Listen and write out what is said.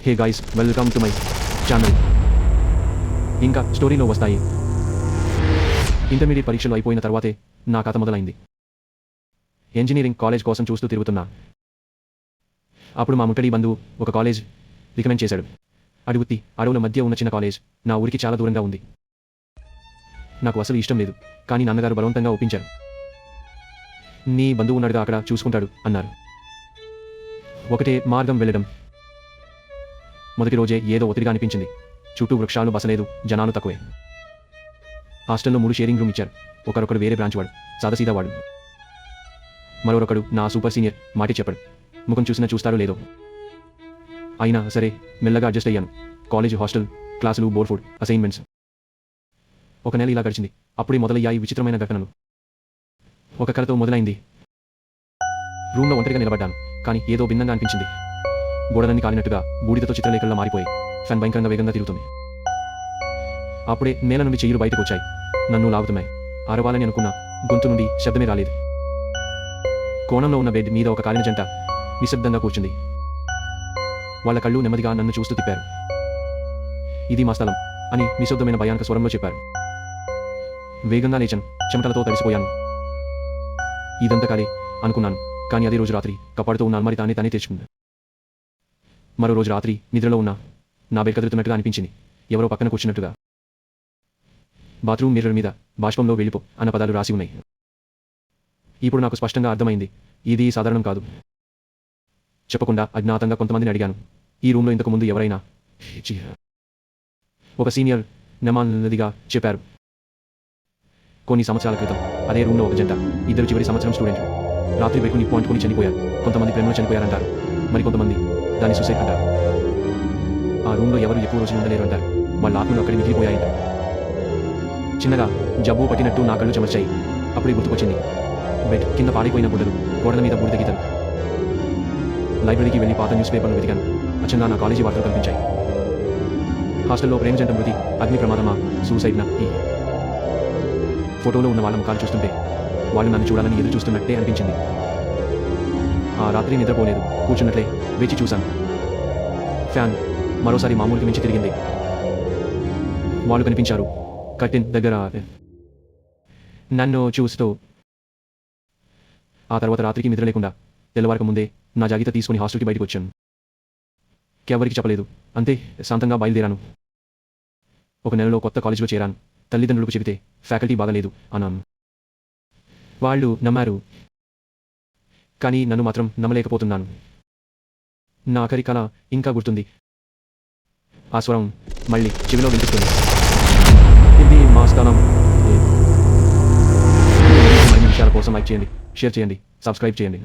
Hey guys, welcome to my channel. ఇంకా స్టోరీలో వస్తాయి. ఇంటర్మీడియట్ పరీక్షలు అయిపోయిన తర్వాతే నా కథ మొదలైంది. ఇంజనీరింగ్ కాలేజ్ కోసం చూస్తూ తిరుగుతున్నా. అప్పుడు మా ముట్టడి బంధువు ఒక కాలేజ్ రికమెండ్ చేశాడు. అడుగుత్తి అడవుల మధ్య ఉన్న చిన్న కాలేజ్, నా ఊరికి చాలా దూరంగా ఉంది. నాకు అసలు ఇష్టం లేదు, కానీ నాన్నగారు బలవంతంగా ఒప్పించారు. నీ బంధువు ఉన్నాడుగా, అక్కడ చూసుకుంటాడు అన్నారు. ఒకటే మార్గం వెళ్ళడం. మొదటి రోజే ఏదో ఒత్తిడిగా అనిపించింది. చుట్టూ వృక్షాలు, బసలేదు, జనాలు తక్కువే. హాస్టల్లో 3 షేరింగ్ రూమ్ ఇచ్చారు. ఒకరొకడు వేరే బ్రాంచ్ వాడు, సాదాసీదా వాడు. మరొకడు నా సూపర్ సీనియర్, మాటి చెప్పడు. ముఖం చూసినా చూస్తాడో లేదో. అయినా సరే మెల్లగా అడ్జస్ట్ అయ్యాను. కాలేజ్, హాస్టల్, క్లాసులు, బోర్ ఫుడ్, అసైన్మెంట్స్. ఒక నెల ఇలా గడిచింది. అప్పుడే మొదలయ్యాయి విచిత్రమైన ఘటనలు. ఒక కలతో మొదలైంది. రూమ్లో ఒంటరిగా నిలబడ్డాను, కానీ ఏదో భిన్నంగా అనిపించింది. గోడలన్నీ కాలినట్టుగా బూడిదతో చిత్రలేఖల్లా మారిపోయి ఫ్యాన్ భయంకరంగా వేగంగా తిరుగుతుంది. అప్పుడే నేల నుండి చెయ్యిలు బయటకు వచ్చాయి, నన్ను లాగుతున్నాయి. అరవాలని అనుకున్నా, గొంతు నుండి శబ్దమే రాలేదు. కోణంలో ఉన్న బెడ్ మీద ఒక కాలిన జంట నిశ్శబ్దంగా కూర్చుంది. వాళ్ళ కళ్ళు నెమ్మదిగా నన్ను చూస్తూ తిప్పారు. ఇది మా స్థలం అని నిశ్శబ్దమైన భయానక స్వరంలో చెప్పారు. వేగంగా లేచాను, చెమటలతో తడిసిపోయాను. ఇదంతా కాలే అనుకున్నాను, కానీ అదే రోజు రాత్రి కపాడుతో ఉన్న అల్మారి తానే తెచ్చుకుంది. మరో రోజు రాత్రి నిద్రలో ఉన్నా, నా బెడ్ కదులుతున్నట్టుగా అనిపించింది, ఎవరో పక్కన కూర్చున్నట్టుగా. బాత్రూమ్ మిర్రర్ మీద బాష్పంలో వెళ్ళిపో అన్న పదాలు రాసి ఉన్నాయి. ఇప్పుడు నాకు స్పష్టంగా అర్థమైంది, ఇది సాధారణం కాదు. చెప్పకుండా అజ్ఞాతంగా కొంతమందిని అడిగాను, ఈ రూమ్లో ఇంతకు ముందు ఎవరైనా? ఒక సీనియర్ నెమ్మదిగా చెప్పారు. కొన్ని సంవత్సరాల క్రితం అదే రూమ్లో ఒక జంట, ఇద్దరు చివరి సంవత్సరం స్టూడెంట్లు. రాత్రి బెడ్కు నిప్పు అంటుకుని చనిపోయారు. కొంతమంది ప్రేమలో చనిపోయారంటారు, మరికొంతమంది దాన్ని సూసైడ్ అంటారు. ఆ రూమ్లో ఎవరు ఎక్కువ రోజులు ఉండలేరు అంటారు. వాళ్ళ ఆత్మలు అక్కడి మిగిలిపోయాయంటారు. చిన్నగా జబ్బు పట్టినట్టు నా కళ్ళు చెమర్చాయి. అప్పుడే గుర్తుకొచ్చింది, బెడ్ కింద పాడైపోయిన గుడ్డలు, గోడల మీద బూడిద గీతలు. లైబ్రరీకి వెళ్ళి పాత న్యూస్ పేపర్లు వెతికాను. అచ్చంగా నా కాలేజీ వార్తలు కనిపించాయి. హాస్టల్లో ప్రేమ జంట మృతి, అగ్ని ప్రమాదమా, సూసైడ్నా? ఈ ఫోటోలో ఉన్న వాళ్ళ ముఖాలు చూస్తుంటే వాళ్ళు నన్ను చూడాలని ఎదురు చూస్తున్నట్టే అనిపించింది. ఆ రాత్రి నిద్రపోలేదు, కూర్చున్నట్లే వేచి చూశాను. ఫ్యాన్ మరోసారి మామూలుకి మించి తిరిగింది. వాళ్ళు కనిపించారు కర్టెన్ దగ్గర నన్ను చూస్తూ. ఆ తర్వాత రాత్రికి నిద్ర లేకుండా తెల్లవారక ముందే నా జాగ్రత్త తీసుకుని హాస్టల్కి బయటకు వచ్చాను. ఎవరికి చెప్పలేదు, అంతే శాంతంగా బయలుదేరాను. ఒక నెలలో కొత్త కాలేజీలో చేరాను. తల్లిదండ్రులకు చెబితే ఫ్యాకల్టీ బాగాలేదు అన్నాను. వాళ్ళు నమ్మారు, కానీ నన్ను మాత్రం నమ్మలేకపోతున్నాను. నా ఆఖరి కల ఇంకా గుర్తుంది. ఆ స్వరం మళ్ళీ చెవిలో వినిపిస్తుంది, ఇది మా స్థలం. మరిన్ని విషయాల కోసం లైక్ చేయండి, షేర్ చేయండి, సబ్స్క్రైబ్ చేయండి.